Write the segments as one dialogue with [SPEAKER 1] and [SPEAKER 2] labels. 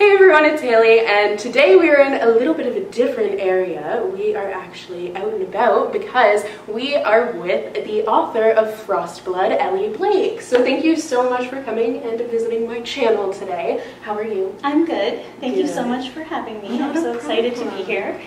[SPEAKER 1] Hey everyone, it's Hailey, and today we are in a little bit of a different area. We are actually out and about because we are with the author of Frostblood, Elly. So thank you so much for coming and visiting my channel today. How are you?
[SPEAKER 2] I'm good. Thank you so much for having me. I'm so excited to be here.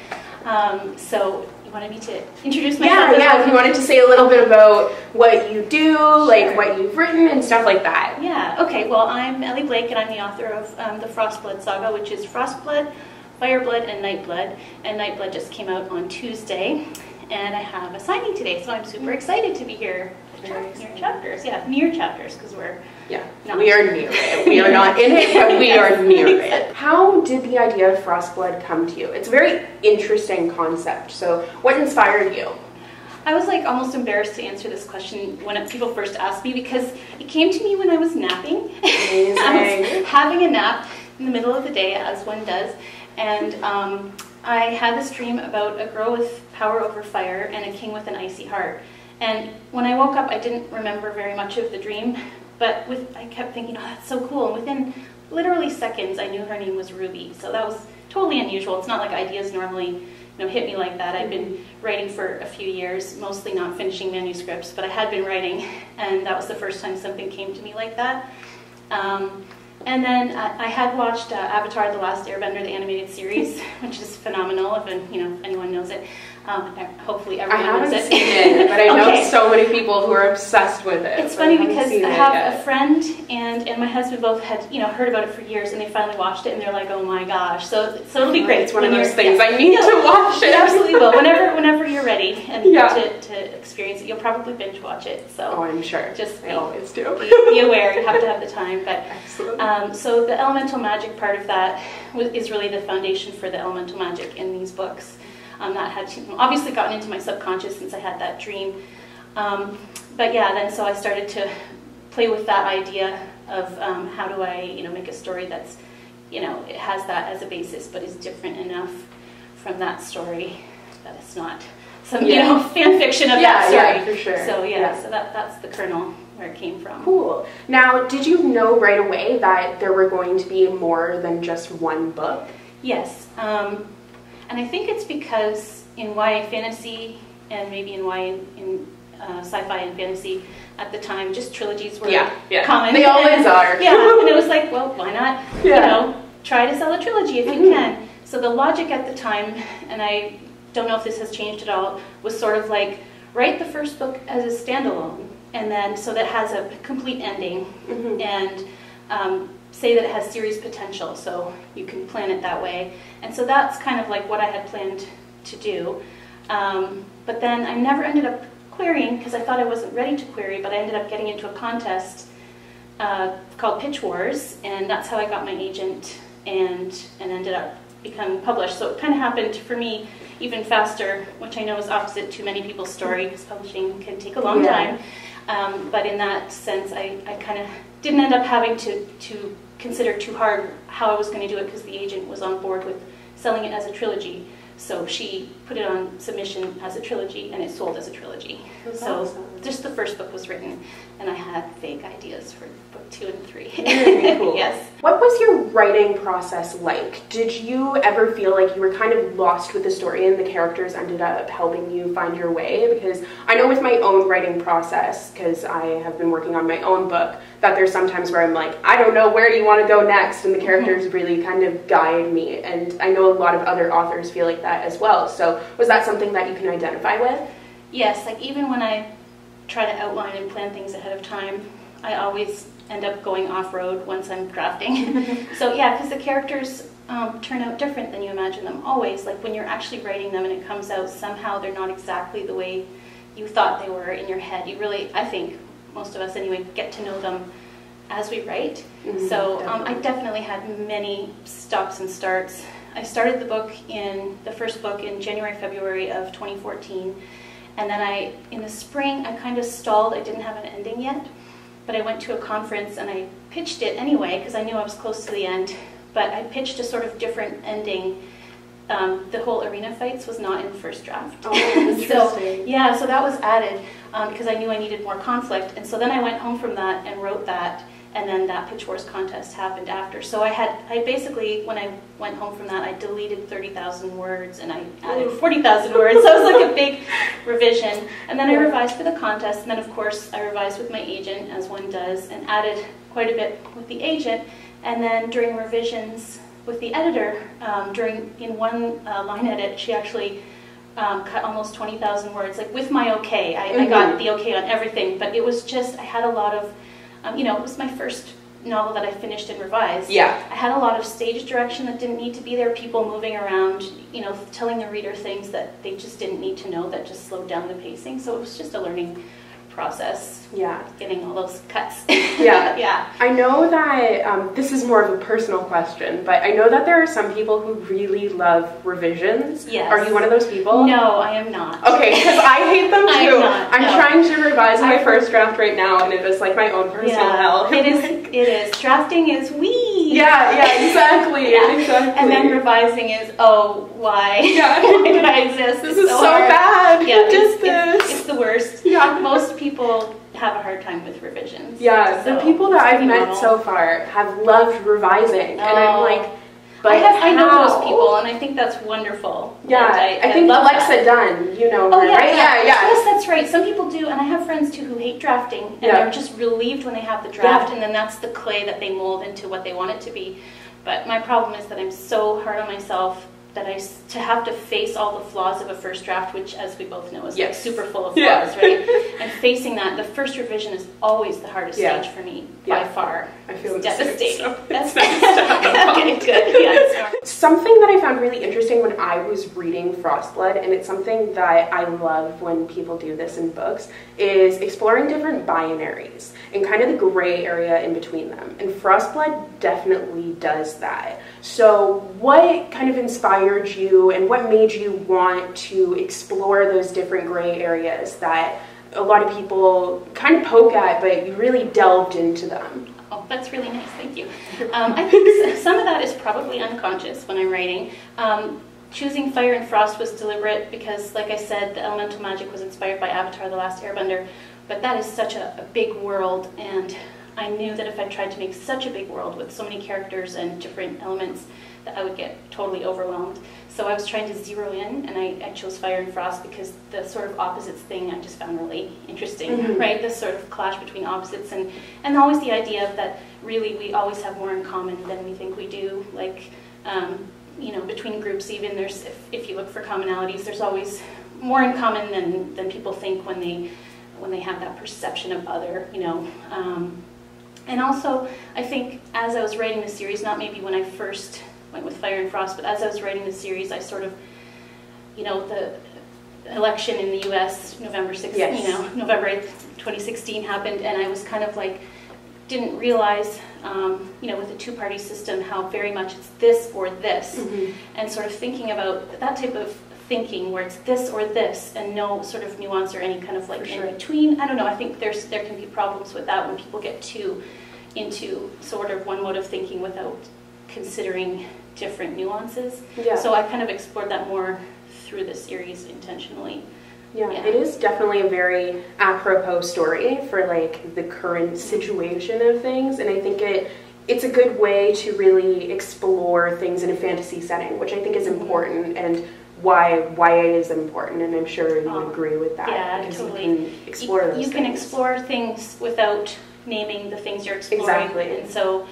[SPEAKER 2] So you wanted me to introduce myself?
[SPEAKER 1] Yeah, if you wanted to say a little bit about what you do, like what you've written and stuff like that.
[SPEAKER 2] Yeah, okay. Well, I'm Elly Blake, and I'm the author of the Frostblood Saga, which is Frostblood, Fireblood, and Nightblood. And Nightblood just came out on Tuesday, and I have a signing today, so I'm super excited to be here. Near chapters, near chapters, because we are near it. We are not in it, but we are near it.
[SPEAKER 1] How did the idea of Frostblood come to you? It's a very interesting concept. So what inspired you?
[SPEAKER 2] I was like almost embarrassed to answer this question when people first asked me, because it came to me when I was napping.
[SPEAKER 1] Amazing.
[SPEAKER 2] I was having a nap in the middle of the day, as one does, and I had this dream about a girl with power over fire and a king with an icy heart. And when I woke up, I didn't remember very much of the dream, but I kept thinking, oh, that's so cool. And within literally seconds, I knew her name was Ruby. So that was totally unusual. It's not like ideas normally hit me like that. I've been writing for a few years, mostly not finishing manuscripts, but I had been writing, and that was the first time something came to me like that. And then I had watched Avatar: The Last Airbender, the animated series, which is phenomenal, if anyone knows it. Hopefully everyone knows it.
[SPEAKER 1] I haven't seen it, but I know so many people who are obsessed with it.
[SPEAKER 2] It's funny because I have a friend and my husband both had heard about it for years, and they finally watched it and they're like, oh my gosh. So it'll be great.
[SPEAKER 1] It's one of those things I need to watch it.
[SPEAKER 2] You absolutely will. Whenever you're ready and to experience it, you'll probably binge watch it. So
[SPEAKER 1] I'm sure.
[SPEAKER 2] I
[SPEAKER 1] always do.
[SPEAKER 2] Be aware. You have to have the time. But so the elemental magic part of that is really the foundation for the elemental magic in these books. That had obviously gotten into my subconscious since I had that dream. But yeah, then so I started to play with that idea of how do I make a story that's it has that as a basis but is different enough from that story that it's not some fan fiction of that story.
[SPEAKER 1] Yeah, for sure.
[SPEAKER 2] So so that's the kernel where it came from.
[SPEAKER 1] Cool. Now, did you know right away that there were going to be more than just one book?
[SPEAKER 2] Yes. And I think it's because in YA fantasy and maybe in YA in sci-fi and fantasy at the time, just trilogies were common.
[SPEAKER 1] They always are.
[SPEAKER 2] And it was like, well, why not? Try to sell a trilogy if you can. So the logic at the time, and I don't know if this has changed at all, was sort of like write the first book as a standalone, and then so that has a complete ending, and say that it has series potential, so you can plan it that way. And so that's kind of like what I had planned to do. But then I never ended up querying because I thought I wasn't ready to query, but I ended up getting into a contest called Pitch Wars, and that's how I got my agent and ended up becoming published. So it kind of happened for me even faster, which I know is opposite to many people's story because publishing can take a long time. But in that sense, I kind of didn't end up having to consider too hard how I was going to do it because the agent was on board with selling it as a trilogy. So she put it on submission as a trilogy, and it sold as a trilogy. So awesome. Just the first book was written, and I had vague ideas for book 2 and 3.
[SPEAKER 1] Very cool.
[SPEAKER 2] Yes.
[SPEAKER 1] What was your writing process like? Did you ever feel like you were kind of lost with the story and the characters ended up helping you find your way? Because I know with my own writing process, because I have been working on my own book, that there's sometimes where I'm like, I don't know where you want to go next, and the characters really kind of guide me. And I know a lot of other authors feel like that as well. So was that something that you can identify with?
[SPEAKER 2] Yes, like even when I try to outline and plan things ahead of time, I always end up going off-road once I'm crafting. So yeah, because the characters turn out different than you imagine them always. Like when you're actually writing them and it comes out, somehow they're not exactly the way you thought they were in your head. You really, I think, most of us anyway, get to know them as we write. So I definitely had many stops and starts. I started the first book in January, February of 2014. And then in the spring, I kind of stalled. I didn't have an ending yet, but I went to a conference and I pitched it anyway because I knew I was close to the end. But I pitched a sort of different ending. The whole arena fights was not in the first draft.
[SPEAKER 1] Oh, interesting.
[SPEAKER 2] So that was added because I knew I needed more conflict. And so then I went home from that and wrote that. and then that Pitch Wars contest happened after. So I basically, when I went home from that, I deleted 30,000 words and I added 40,000 words. So it was like a big revision. And then I revised for the contest, and then of course I revised with my agent, as one does, and added quite a bit with the agent. And then during revisions with the editor, in one line edit, she actually cut almost 20,000 words, like with my okay. I got the okay on everything, but it was just, I had a lot of, it was my first novel that I finished and revised. Yeah. I had a lot of stage direction that didn't need to be there, people moving around, telling the reader things that they just didn't need to know, that just slowed down the pacing. So it was just a learning process. Yeah. Getting all those cuts. Yeah. Yeah.
[SPEAKER 1] I know that, this is more of a personal question, but I know that there are some people who really love revisions. Yes. Are you one of those people?
[SPEAKER 2] No, I am not.
[SPEAKER 1] Okay, because I hate them too. I'm trying to revise my first draft right now, and it is like my own personal hell.
[SPEAKER 2] It is. Drafting is wee.
[SPEAKER 1] Yeah, exactly. Exactly.
[SPEAKER 2] And then revising is, oh, why? Yeah. Why did I exist?
[SPEAKER 1] This is so bad.
[SPEAKER 2] Yeah,
[SPEAKER 1] it's
[SPEAKER 2] the worst. Yeah. Most people have a hard time with revisions.
[SPEAKER 1] Yeah, so the people that I've met so far have loved revising, and I'm like, but
[SPEAKER 2] I know those people, and I think that's wonderful.
[SPEAKER 1] Yeah, I think Alexa Dunn,
[SPEAKER 2] her, right? Yeah. Yes, that's right. Some people do, and I have friends too who hate drafting, and they're just relieved when they have the draft, and then that's the clay that they mold into what they want it to be. But my problem is that I'm so hard on myself that to have to face all the flaws of a first draft, which, as we both know, is like super full of flaws, right? And facing that, the first revision is always the hardest stage for me, by far.
[SPEAKER 1] I feel
[SPEAKER 2] it's devastating.
[SPEAKER 1] So that's okay, good. Yeah. Something that I found really interesting when I was reading Frostblood, and it's something that I love when people do this in books, is exploring different binaries and kind of the gray area in between them. And Frostblood definitely does that. So what kind of inspired you, and what made you want to explore those different gray areas that a lot of people kind of poke at, but you really delved into them?
[SPEAKER 2] Oh, that's really nice, thank you. I think some of that is probably unconscious when I'm writing. Choosing Fire and Frost was deliberate because, like I said, the elemental magic was inspired by Avatar: The Last Airbender, but that is such a big world, and I knew that if I tried to make such a big world with so many characters and different elements, that I would get totally overwhelmed. So I was trying to zero in, and I chose Fire and Frost because the sort of opposites thing I just found really interesting, right? This sort of clash between opposites, and always the idea that really we always have more in common than we think we do. Like, between groups even, if you look for commonalities, there's always more in common than people think when they have that perception of other, And also, I think as I was writing the series, not maybe when I first went with Fire and Frost, but as I was writing the series, I sort of, the election in the U.S. November 6th, November 8th, 2016 happened, and I was kind of like, didn't realize, with the two-party system, how very much it's this or this, and sort of thinking about that type of thinking where it's this or this and no sort of nuance or any kind of like in between. I don't know, I think there can be problems with that when people get too into sort of one mode of thinking without considering different nuances. Yeah. So I kind of explored that more through the series intentionally.
[SPEAKER 1] Yeah, it is definitely a very apropos story for like the current situation of things, and I think it's a good way to really explore things in a fantasy setting, which I think is important, and why it is important, and I'm sure you would agree with that.
[SPEAKER 2] Yeah,
[SPEAKER 1] because
[SPEAKER 2] totally.
[SPEAKER 1] You can explore those
[SPEAKER 2] things. You can explore things without naming the things you're exploring. Exactly. And so,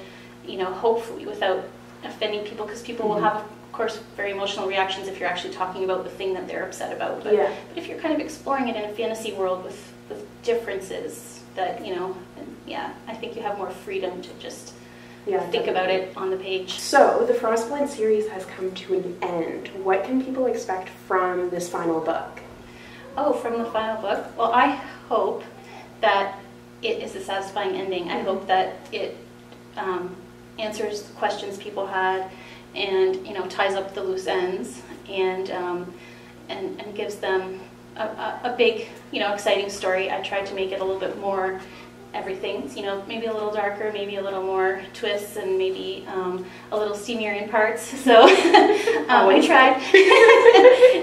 [SPEAKER 2] hopefully without offending people, because people will have, of course, very emotional reactions if you're actually talking about the thing that they're upset about. But if you're kind of exploring it in a fantasy world with differences that, I think you have more freedom to just think about it on the page.
[SPEAKER 1] So, the Frostblood series has come to an end. What can people expect from this final book?
[SPEAKER 2] Oh, from the final book? Well, I hope that it is a satisfying ending. I hope that it answers the questions people had, and ties up the loose ends, and gives them a big exciting story. I tried to make it a little bit more everything, maybe a little darker, maybe a little more twists, and maybe a little steamier in parts. So I tried.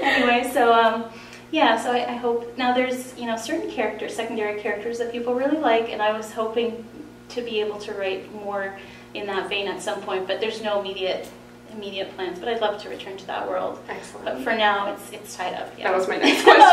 [SPEAKER 2] Anyway, so so I hope now there's certain characters, secondary characters that people really like, and I was hoping to be able to write more in that vein at some point, but there's no immediate plans, but I'd love to return to that world.
[SPEAKER 1] Excellent.
[SPEAKER 2] But for now, it's tied up. Yeah.
[SPEAKER 1] That was my next question.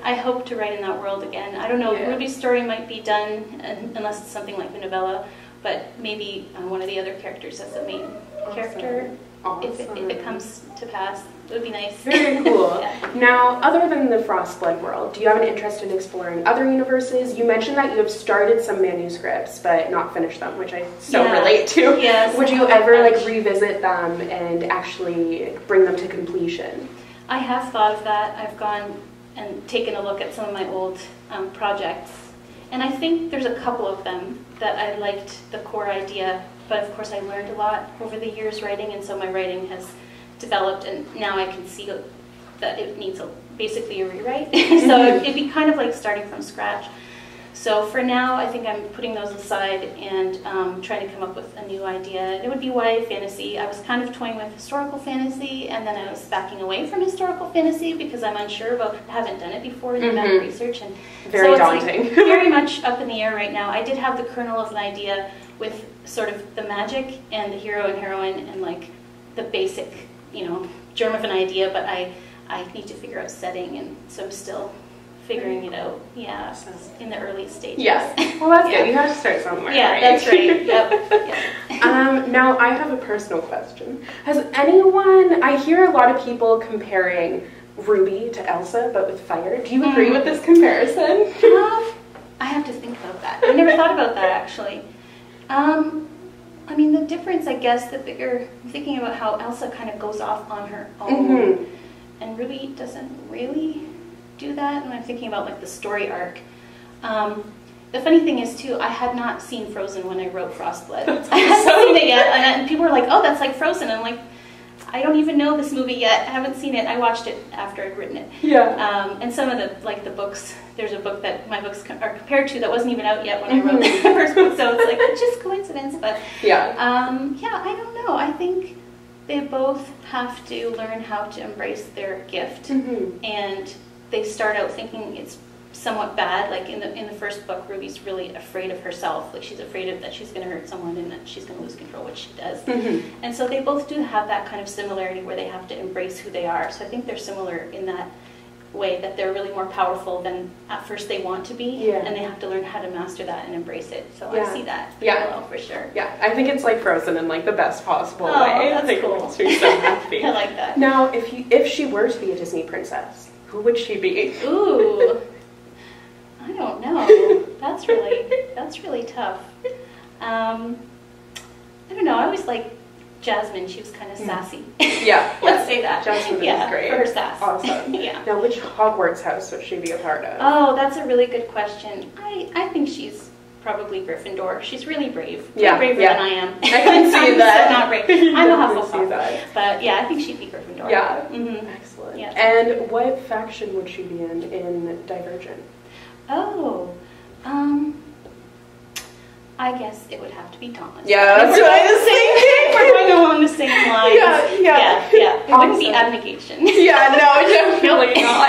[SPEAKER 2] I hope to write in that world again. I don't know, Ruby's story might be done, unless it's something like the novella, but maybe one of the other characters as the main character.
[SPEAKER 1] Awesome.
[SPEAKER 2] If it comes to pass, it would be nice.
[SPEAKER 1] Very cool. Now, other than the Frostblood world, do you have an interest in exploring other universes? You mentioned that you have started some manuscripts, but not finished them, which I relate to.
[SPEAKER 2] Yes.
[SPEAKER 1] Would you ever revisit them and actually bring them to completion?
[SPEAKER 2] I have thought of that. I've gone and taken a look at some of my old projects, and I think there's a couple of them that I liked the core idea. But of course I learned a lot over the years writing, and so my writing has developed, and now I can see that it needs basically a rewrite. So it'd be kind of like starting from scratch. So for now, I think I'm putting those aside and trying to come up with a new idea. It would be YA fantasy. I was kind of toying with historical fantasy, and then I was backing away from historical fantasy because I'm unsure about, I haven't done it before in the amount of research. And
[SPEAKER 1] very
[SPEAKER 2] so
[SPEAKER 1] daunting.
[SPEAKER 2] It's like very much up in the air right now. I did have the kernel of an idea with sort of the magic and the hero and heroine and like the basic, germ of an idea, but I need to figure out setting, and so I'm still figuring it out. Yeah, in the early stages.
[SPEAKER 1] Yes. Well, that's good. You have to start somewhere.
[SPEAKER 2] Yeah,
[SPEAKER 1] right?
[SPEAKER 2] that's right. Yep.
[SPEAKER 1] Now, I have a personal question. Has anyone, I hear a lot of people comparing Ruby to Elsa, but with fire. Do you agree with this comparison?
[SPEAKER 2] I have to think about that. I never thought about that, actually. I mean, the difference, I guess, I'm thinking about how Elsa kind of goes off on her own, and Ruby doesn't really do that, and I'm thinking about, like, the story arc. The funny thing is, too, I had not seen Frozen when I wrote Frostblood. I hadn't seen it yet, and people were like, oh, that's like Frozen, and I'm like, I don't even know this movie yet. I haven't seen it. I watched it after I'd written it.
[SPEAKER 1] Yeah.
[SPEAKER 2] And some of the books, there's a book that my books are compared to that wasn't even out yet when I wrote the first book, so it's like, it's just coincidence, but I don't know. I think they both have to learn how to embrace their gift, and they start out thinking it's somewhat bad. Like in the first book, Ruby's really afraid of herself. Like she's afraid of that she's going to hurt someone and that she's going to lose control, which she does. And so they both do have that kind of similarity where they have to embrace who they are. So I think they're similar in that way, that they're really more powerful than at first they want to be, and they have to learn how to master that and embrace it. So I see that parallel for sure. Yeah,
[SPEAKER 1] I think it's like Frozen in like the best possible way.
[SPEAKER 2] That's cool.
[SPEAKER 1] It makes me so happy.
[SPEAKER 2] I like that.
[SPEAKER 1] Now, if she were to be a Disney princess, who would she be?
[SPEAKER 2] Ooh. I don't know. That's really tough. I don't know. I always liked Jasmine. She was kind of sassy. Let's say that.
[SPEAKER 1] Jasmine is great.
[SPEAKER 2] For her sass.
[SPEAKER 1] Awesome. Now, which Hogwarts house would she be a part of?
[SPEAKER 2] Oh, that's a really good question. I think she's probably Gryffindor. She's really brave.
[SPEAKER 1] Yeah,
[SPEAKER 2] braver than I am.
[SPEAKER 1] I can see that.
[SPEAKER 2] So not brave. I'm a Hufflepuff.
[SPEAKER 1] But
[SPEAKER 2] yeah, I think she'd be Gryffindor.
[SPEAKER 1] Yeah. Excellent.
[SPEAKER 2] Yeah.
[SPEAKER 1] And what faction would she be in Divergent?
[SPEAKER 2] Oh, I guess it would have to be Thomas.
[SPEAKER 1] Yeah, that's what I was thinking.
[SPEAKER 2] We're going along the same lines. Yeah. It wouldn't be abnegation.
[SPEAKER 1] Yeah, no, definitely not.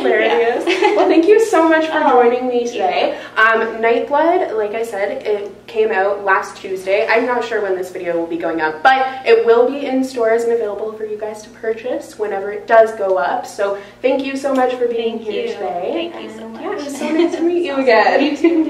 [SPEAKER 1] Hilarious. Well, thank you so much for joining me today. NIGHTBLOOD, like I said, it came out last Tuesday. I'm not sure when this video will be going up, but it will be in stores and available for you guys to purchase whenever it does go up. So thank you so much for being here today.
[SPEAKER 2] Thank you so much.
[SPEAKER 1] Yeah, it was so nice to meet you again.
[SPEAKER 2] You too.